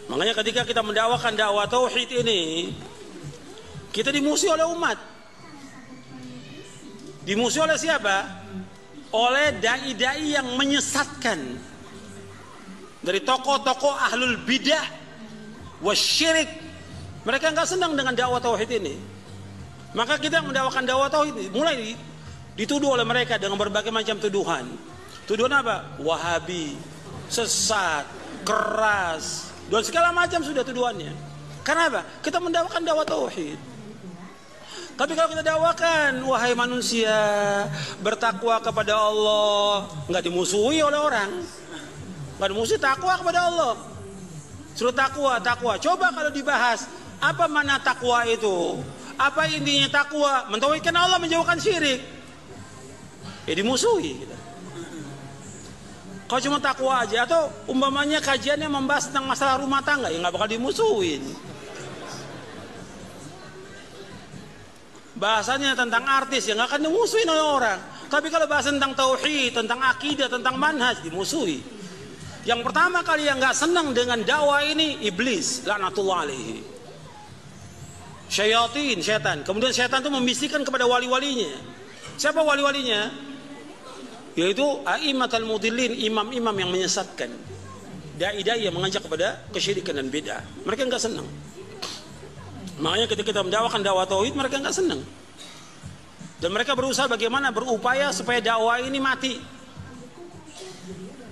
Makanya ketika kita mendakwakan dakwah tauhid ini, kita dimusuhi oleh umat. Dimusuhi oleh siapa? Oleh dai-dai yang menyesatkan. Dari tokoh-tokoh ahlul bidah wasyirik. Mereka nggak senang dengan dakwah tauhid ini. Maka kita yang mendakwakan dakwah tauhid ini mulai dituduh oleh mereka dengan berbagai macam tuduhan. Tuduhan apa? Wahabi, sesat, keras, dan segala macam sudah tuduhannya. Karena apa? Kita mendakwakan dakwah tauhid. Tapi kalau kita dakwakan, wahai manusia, bertakwa kepada Allah, nggak dimusuhi oleh orang, nggak dimusuhi, takwa kepada Allah. Suruh takwa, takwa. Coba kalau dibahas, apa mana takwa itu? Apa intinya takwa? Mentauhidkan Allah, menjauhkan syirik. Ya dimusuhi kita. Kalau cuma takwa aja, atau umpamanya kajiannya membahas tentang masalah rumah tangga, ya nggak bakal dimusuhin. Bahasanya tentang artis, ya nggak akan dimusuhin oleh orang. Tapi kalau bahas tentang tauhid, tentang akidah, tentang manhaj, dimusuhi. Yang pertama kali yang nggak senang dengan dakwah ini, iblis, laknatullah alaihi. Syayatin, setan. Kemudian setan itu membisikkan kepada wali-walinya. Siapa wali-walinya? Yaitu a'immatul mudillin, imam-imam yang menyesatkan, dai-dai yang mengajak kepada kesyirikan dan bid'ah. Mereka enggak senang. Makanya ketika kita mendakwakan dakwah tauhid, mereka enggak senang. Dan mereka berusaha bagaimana berupaya supaya dakwah ini mati.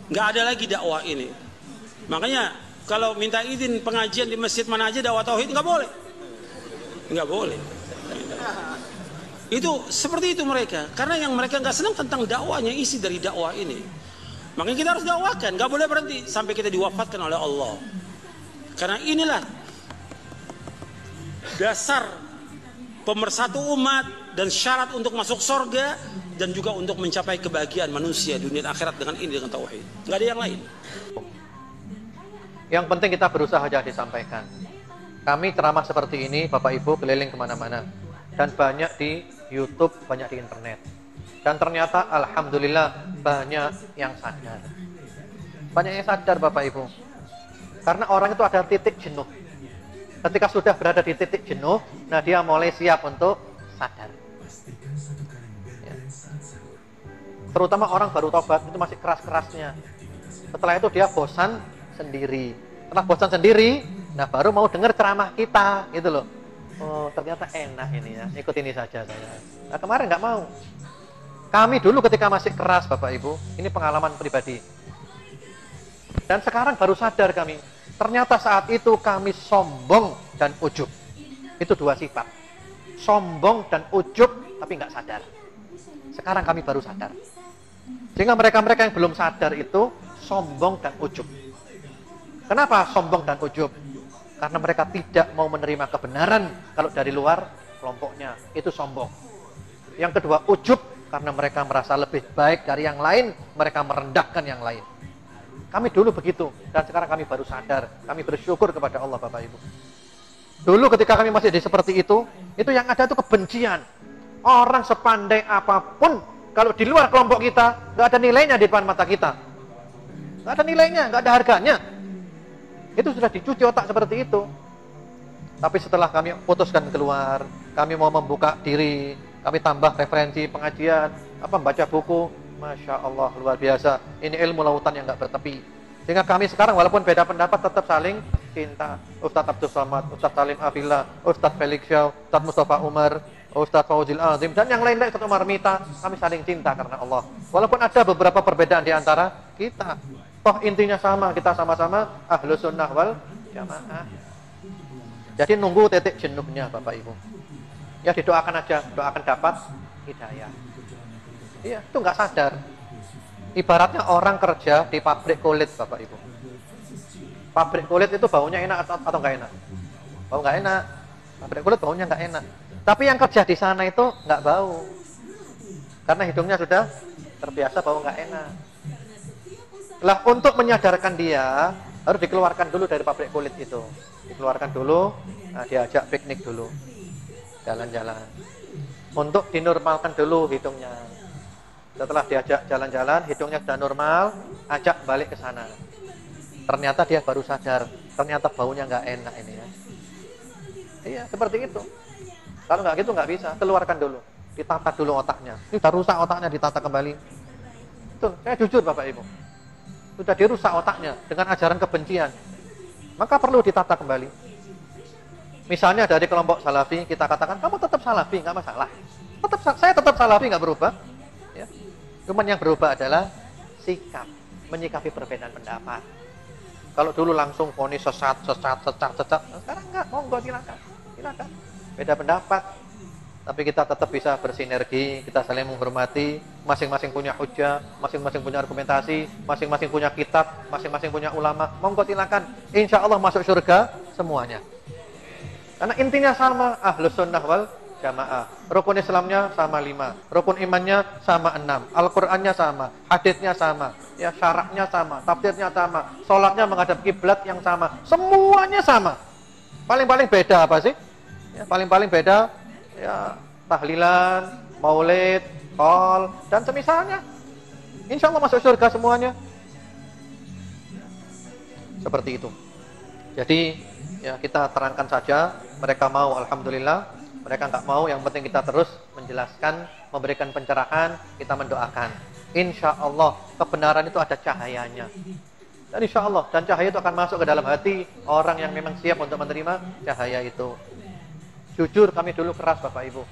Enggak ada lagi dakwah ini. Makanya kalau minta izin pengajian di masjid mana aja dakwah tauhid enggak boleh. Enggak boleh. Itu seperti itu mereka, karena yang mereka nggak senang tentang dakwahnya, isi dari dakwah ini. Makanya kita harus dakwakan, nggak boleh berhenti sampai kita diwafatkan oleh Allah. Karena inilah dasar pemersatu umat dan syarat untuk masuk surga dan juga untuk mencapai kebahagiaan manusia dunia dan akhirat dengan ini, dengan tauhid. Nggak ada yang lain. Yang penting kita berusaha saja disampaikan. Kami ceramah seperti ini, Bapak Ibu keliling kemana-mana. Dan banyak di YouTube, banyak di internet. Dan ternyata alhamdulillah banyak yang sadar. Banyak yang sadar Bapak Ibu. Karena orang itu ada titik jenuh. Ketika sudah berada di titik jenuh, nah dia mulai siap untuk sadar. Ya. Terutama orang baru tobat itu masih keras-kerasnya. Setelah itu dia bosan sendiri. Setelah bosan sendiri, nah baru mau dengar ceramah kita, gitu loh. Oh ternyata enak ini ya, ikut ini saja saya. Nah kemarin nggak mau. Kami dulu ketika masih keras Bapak Ibu, ini pengalaman pribadi. Dan sekarang baru sadar kami, ternyata saat itu kami sombong dan ujub. Itu dua sifat, sombong dan ujub, tapi nggak sadar. Sekarang kami baru sadar. Sehingga mereka-mereka yang belum sadar itu sombong dan ujub. Kenapa sombong dan ujub? Karena mereka tidak mau menerima kebenaran kalau dari luar kelompoknya, itu sombong. Yang kedua ujub, karena mereka merasa lebih baik dari yang lain, mereka merendahkan yang lain. Kami dulu begitu, dan sekarang kami baru sadar. Kami bersyukur kepada Allah Bapak Ibu. Dulu ketika kami masih di seperti itu yang ada itu kebencian. Orang sepandai apapun, kalau di luar kelompok kita, nggak ada nilainya di depan mata kita. Nggak ada nilainya, nggak ada harganya. Itu sudah dicuci otak seperti itu. Tapi setelah kami putuskan keluar, kami mau membuka diri, kami tambah referensi pengajian, baca buku, Masya Allah luar biasa. Ini ilmu lautan yang nggak bertepi. Sehingga kami sekarang walaupun beda pendapat tetap saling cinta. Ustadz Abdul Somad, Ustadz Salim Afillah, Ustadz Felix Shaw, Ustadz Mustafa Umar, Ustadz Fauzil Azim, dan yang lain-lain, Ustadz Umar Mita, kami saling cinta karena Allah. Walaupun ada beberapa perbedaan di antara kita, toh intinya sama, kita sama-sama Ahlus Sunnah wal Jamaah. Jadi nunggu titik jenuhnya Bapak Ibu. Ya didoakan aja, doakan dapat hidayah. Iya, itu nggak sadar. Ibaratnya orang kerja di pabrik kulit Bapak Ibu. Pabrik kulit itu baunya enak atau nggak enak? Bau nggak enak. Pabrik kulit baunya nggak enak. Tapi yang kerja di sana itu nggak bau. Karena hidungnya sudah terbiasa bau nggak enak. Lah untuk menyadarkan dia harus dikeluarkan dulu dari pabrik kulit itu. Dikeluarkan dulu, nah diajak piknik dulu. Jalan-jalan. Untuk dinormalkan dulu hidungnya. Setelah diajak jalan-jalan, hidungnya sudah normal, ajak balik ke sana. Ternyata dia baru sadar, ternyata baunya nggak enak ini ya. Iya, seperti itu. Kalau nggak gitu nggak bisa, keluarkan dulu. Ditata dulu otaknya. Ini sudah rusak otaknya, ditata kembali. Betul, saya jujur Bapak Ibu. Sudah dirusak otaknya dengan ajaran kebencian. Maka perlu ditata kembali. Misalnya dari kelompok salafi, kita katakan, kamu tetap salafi, nggak masalah. Saya tetap salafi, nggak berubah. Ya. Cuman yang berubah adalah sikap, menyikapi perbedaan pendapat. Kalau dulu langsung vonis sesat. Sekarang enggak, monggo silakan. Beda pendapat. Tapi kita tetap bisa bersinergi, kita saling menghormati, masing-masing punya hujah, masing-masing punya argumentasi, masing-masing punya kitab, masing-masing punya ulama. Monggo silakan. Insya Allah masuk surga semuanya. Karena intinya sama, ahlus sunnah wal jamaah. Rukun Islamnya sama 5, rukun imannya sama 6, Al-Qur'annya sama, haditsnya sama, ya syaraknya sama, tafsirnya sama, sholatnya menghadap kiblat yang sama, semuanya sama. Paling-paling beda apa sih? Ya, paling-paling beda ya tahlilan, maulid, qol dan semisalnya. Insya Allah masuk surga semuanya. Seperti itu. Jadi ya kita terangkan saja. Mereka mau, alhamdulillah. Mereka nggak mau, yang penting kita terus menjelaskan, memberikan pencerahan, kita mendoakan. Insya Allah kebenaran itu ada cahayanya. Dan insya Allah, dan cahaya itu akan masuk ke dalam hati orang yang memang siap untuk menerima cahaya itu. Jujur, kami dulu keras Bapak Ibu.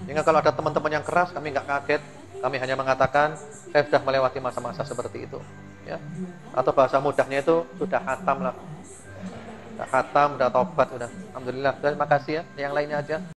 Sehingga kalau ada teman-teman yang keras, kami nggak kaget. Kami hanya mengatakan, saya sudah melewati masa-masa seperti itu. Ya. Atau bahasa mudahnya itu, sudah khatam lah. Udah khatam, udah tobat, udah. Alhamdulillah. Terima kasih ya. Yang lainnya aja.